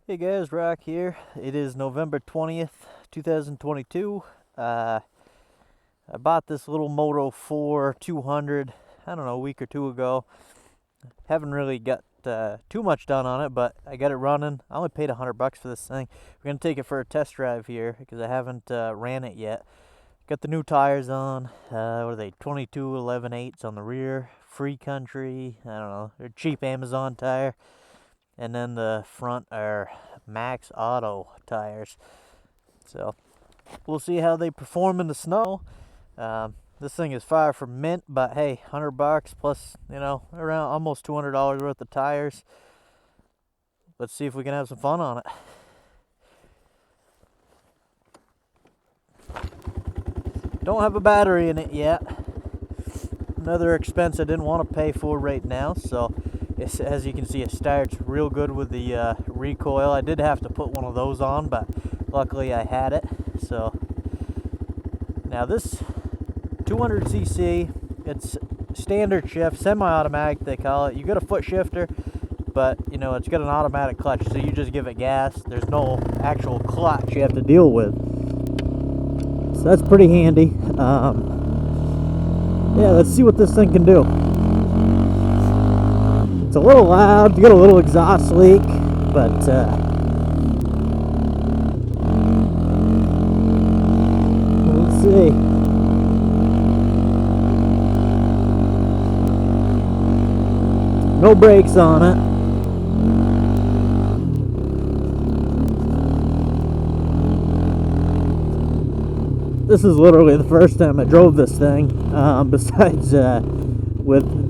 Hey guys, Rock here. It is November 20th, 2022. I bought this little Moto 4 200, I don't know, a week or two ago. Haven't really got too much done on it, but I got it running. I only paid $100 for this thing. We're going to take it for a test drive here because I haven't ran it yet. Got the new tires on. What are they? 22 11/8s on the rear. Free Country. I don't know. They're cheap Amazon tire. And then the front are Max Auto tires. So we'll see how they perform in the snow. This thing is far from mint, but hey, $100 plus, around almost $200 worth of tires. Let's see if we can have some fun on it. Don't have a battery in it yet. Another expense I didn't want to pay for right now, so as you can see, it starts real good with the recoil. I did have to put one of those on, but luckily I had it. So now this 200cc, it's standard shift, semi-automatic they call it. You got a foot shifter, but it's got an automatic clutch, so you just give it gas. There's no actual clutch you have to deal with, so that's pretty handy. Yeah, let's see what this thing can do. It's a little loud, you got a little exhaust leak, but let's see. No brakes on it. This is literally the first time I drove this thing, besides with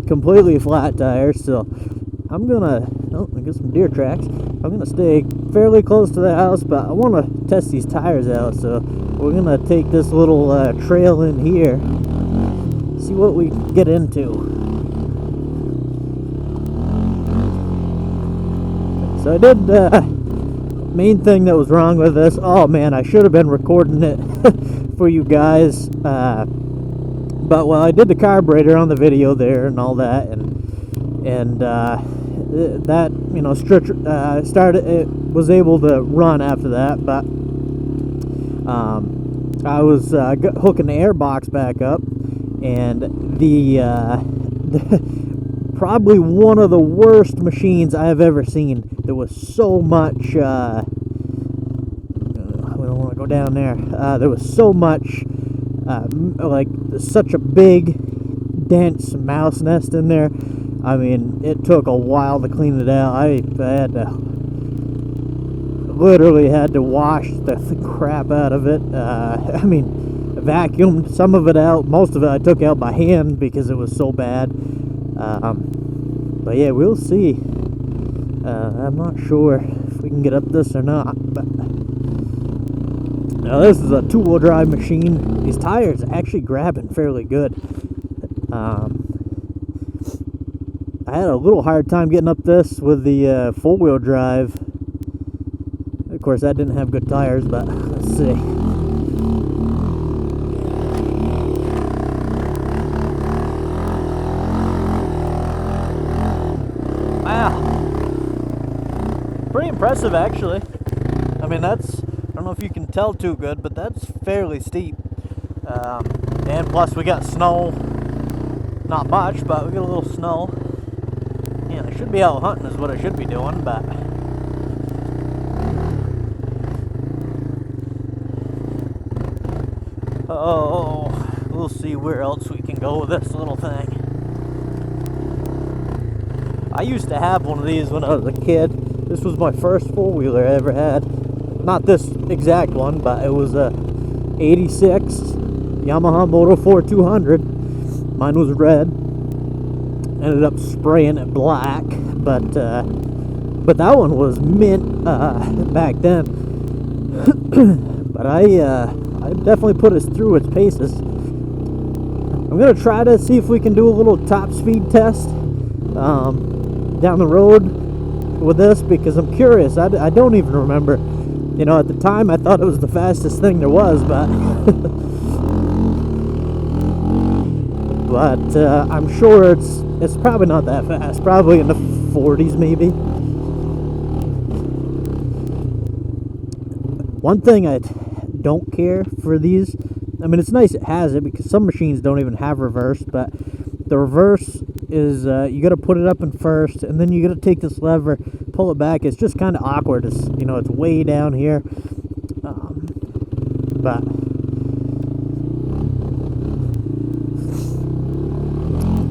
completely flat tires, so I'm gonna, I get some deer tracks. I'm gonna stay fairly close to the house, but I want to test these tires out, so we're gonna take this little trail in here, see what we can get into. So I did, main thing that was wrong with this, oh man, I should have been recording it for you guys, but well, I did the carburetor on the video there and all that, and that started, it was able to run after that, but I was hooking the air box back up, and the probably one of the worst machines I have ever seen. There was so much we don't want to go down there. There was so much like such a big dense mouse nest in there. I mean, it took a while to clean it out. I literally had to wash the crap out of it. I mean, vacuumed some of it out. Most of it I took out by hand because it was so bad. But yeah, we'll see. I'm not sure if we can get up this or not. But now this is a two-wheel drive machine. These tires are actually grabbing fairly good. I had a little hard time getting up this with the four-wheel drive. Of course, that didn't have good tires, but let's see. Wow. Pretty impressive, actually. I mean, I don't know if you can tell too good, but that's fairly steep. And plus, we got snow. Not much, but we got a little snow. Yeah, I should be out hunting is what I should be doing, but oh, we'll see where else we can go with this little thing. I used to have one of these when I was a kid. This was my first four-wheeler I ever had. Not this exact one, but it was a 86 Yamaha Moto 4 200. Mine was red. Ended up spraying it black, but that one was mint back then. But I definitely put us through its paces. I'm gonna try to see if we can do a little top speed test down the road with this, because I'm curious. I don't even remember. At the time I thought it was the fastest thing there was, but but I'm sure it's probably not that fast. Probably in the 40s maybe. One thing I don't care for these, I mean, it's nice it has it because some machines don't even have reverse, but the reverse is you got to put it up in first, and then you got to take this lever, pull it back. It's just kind of awkward. It's, you know, it's way down here, but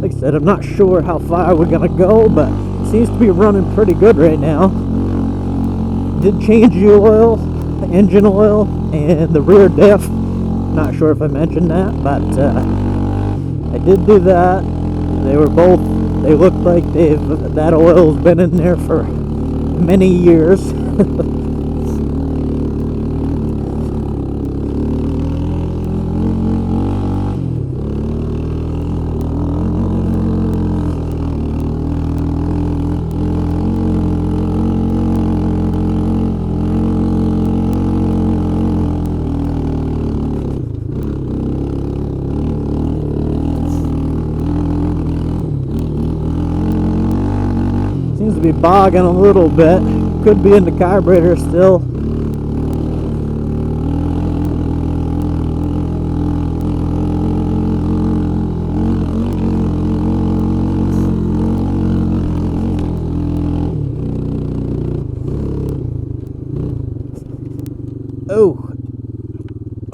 like I said, I'm not sure how far we're gonna go, but it seems to be running pretty good right now. Did change the oil, the engine oil, and the rear diff. Not sure if I mentioned that, but I did do that. They look like that oil's been in there for many years. Seems to be bogging a little bit. Could be in the carburetor still.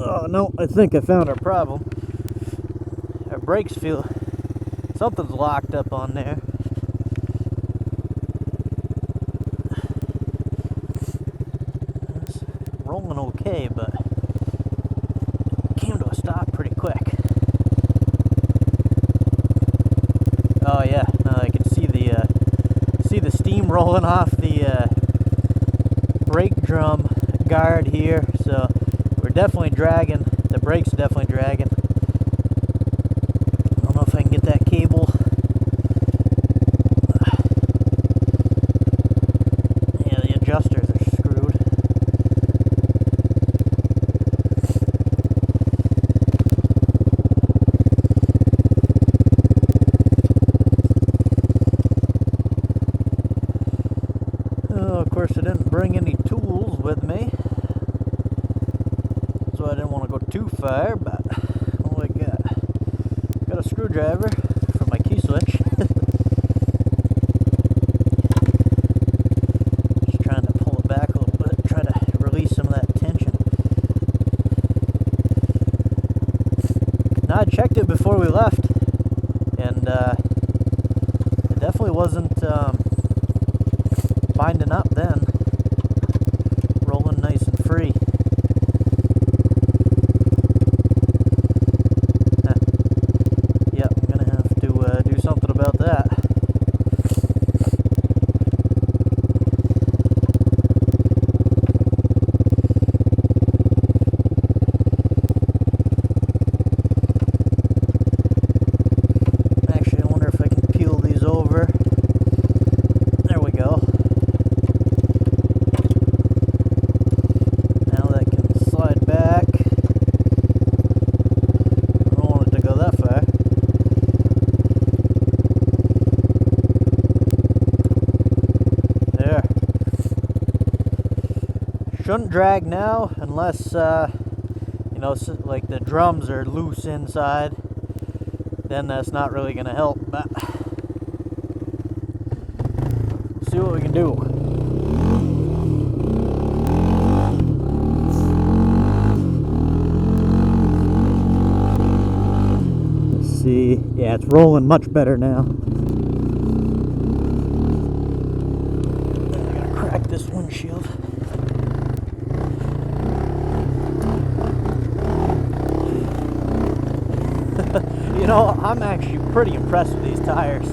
Oh no, I think I found our problem. Our brakes feel, something's locked up on there. Rolling okay, but came to a stop pretty quick. Oh yeah, now I can see the steam rolling off the brake drum guard here. So we're definitely dragging. The brakes are definitely dragging. I don't know if I can get that cable. Yeah, the adjusters are screwed. Of course, I didn't bring any tools with me, so I didn't want to go too far, but what do I got? Got a screwdriver for my key switch. Just trying to pull it back a little bit, try to release some of that tension. Now, I checked it before we left, and it definitely wasn't binding up then. Rolling nice and free. Yep, I'm gonna have to do something about that. Actually, I wonder if I can peel these over. There we go. Shouldn't drag now unless you know, like the drums are loose inside. Then that's not really going to help, but see what we can do. Let's see. Yeah, it's rolling much better now. I gotta crack this windshield. You know, I'm actually pretty impressed with these tires.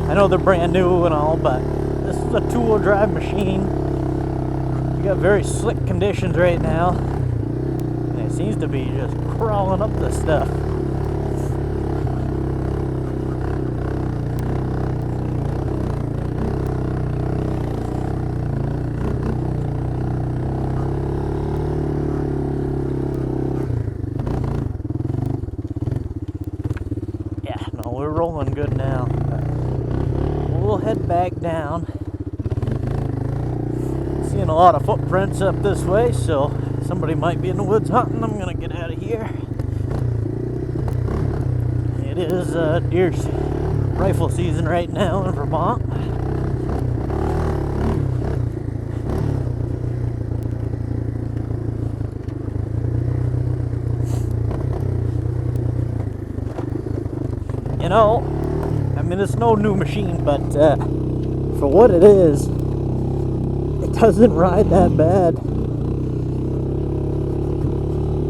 I know they're brand new and all, but this is a two-wheel drive machine. We got very slick conditions right now, and it seems to be just crawling up this stuff. We're rolling good now. We'll head back down. Seeing a lot of footprints up this way, so somebody might be in the woods hunting. I'm gonna get out of here. It is deer rifle season right now in Vermont. You know, I mean, it's no new machine, but for what it is, it doesn't ride that bad.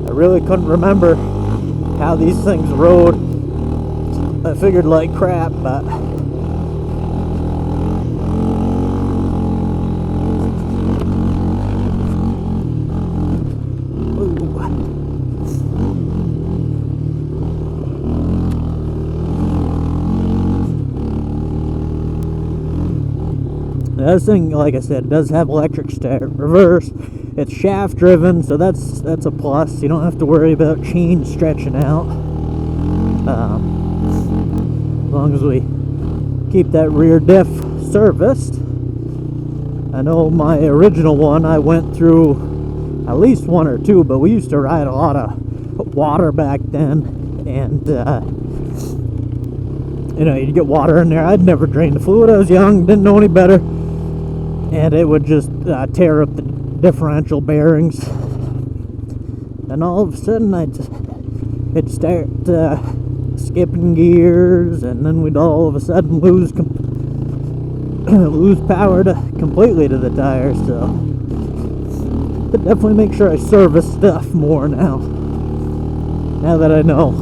I really couldn't remember how these things rode. I figured like crap, but this thing, like I said, does have electric start, reverse. It's shaft driven, so that's a plus. You don't have to worry about chain stretching out. As long as we keep that rear diff serviced. I know my original one, I went through at least one or two, but we used to ride a lot of water back then, and you know, you'd get water in there. I'd never drained the fluid. I was young, didn't know any better, and it would just tear up the differential bearings. And all of a sudden, it'd start skipping gears, and then we'd all of a sudden lose power completely to the tires. So, but definitely make sure I service stuff more now. Now that I know.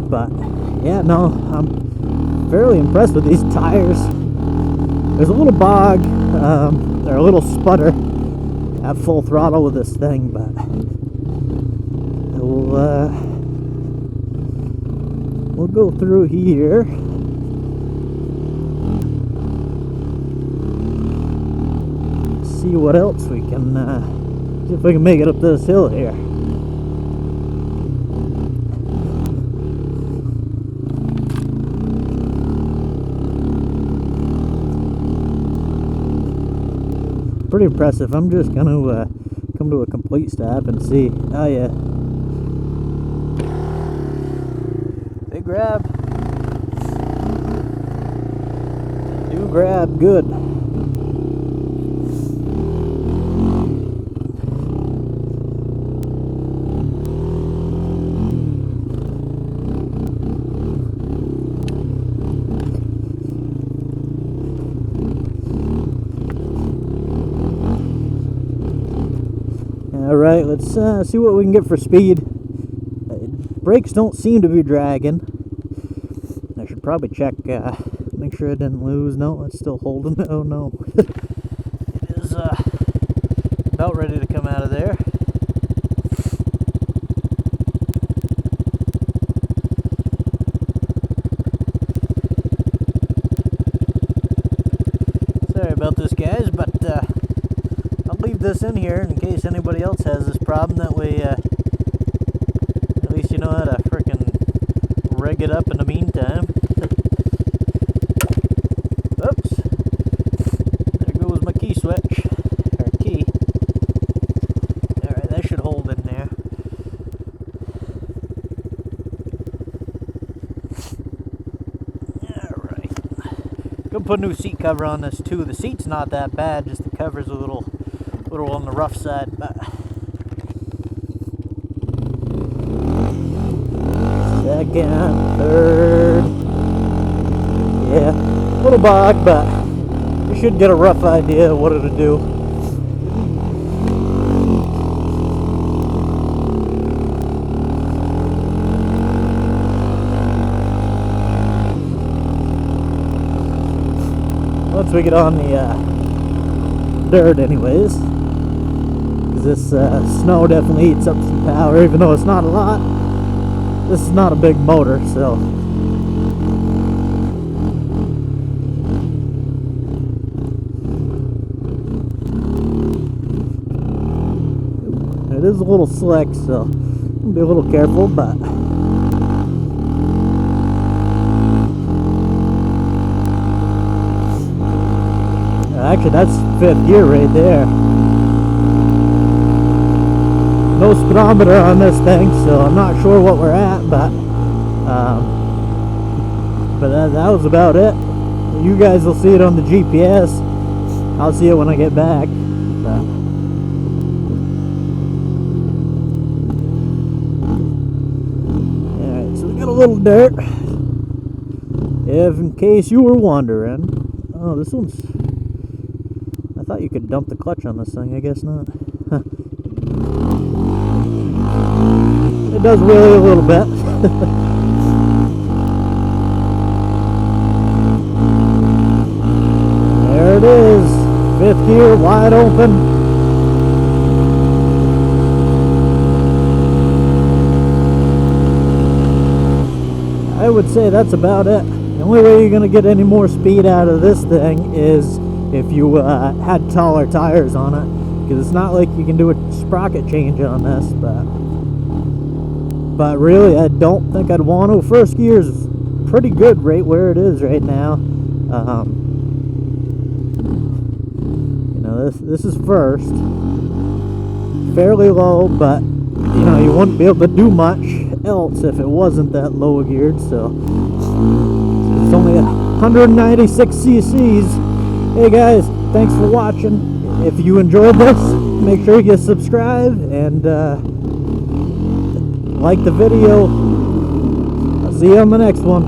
But yeah, no, I'm fairly impressed with these tires. There's a little bog, or a little sputter at full throttle with this thing, but we'll go through here. See what else we can, see if we can make it up this hill here. Pretty impressive. I'm just going to come to a complete stop and see. Oh yeah, they grab. They do grab good. Alright, let's see what we can get for speed. Brakes don't seem to be dragging. I should probably check, make sure I didn't lose. No, it's still holding. Oh no. It is about ready to come out of there. Sorry about this, guys, but I'll leave this in here in case anybody else has this problem. That way, at least you know how to frickin' rig it up in the meantime. Oops. There goes my key switch. Or key. Alright, that should hold in there. Alright. Gonna put a new seat cover on this too. The seat's not that bad, just the cover's a little on the rough side, but second, third, yeah, a little bog, but you should get a rough idea of what it'll do. Once we get on the dirt anyways. This snow definitely eats up some power, even though it's not a lot. This is not a big motor, so it is a little slick, so I'll be a little careful, but actually that's fifth gear right there. no speedometer on this thing, so I'm not sure what we're at, but that was about it. You guys will see it on the GPS. I'll see it when I get back. Alright, so we got a little dirt. If in case you were wondering. Oh, this one's... I thought you could dump the clutch on this thing. I guess not. It does wheelie a little bit. There it is. 5th gear, wide open. I would say that's about it. The only way you're going to get any more speed out of this thing is if you had taller tires on it, because it's not like you can do a sprocket change on this, but really I don't think I'd want to. 1st gear is pretty good right where it is right now. You know, this is 1st, fairly low, but you know, you wouldn't be able to do much else if it wasn't that low geared. So it's only 196 cc's. Hey guys, thanks for watching. If you enjoyed this, make sure you subscribe and like the video. I'll see you on the next one.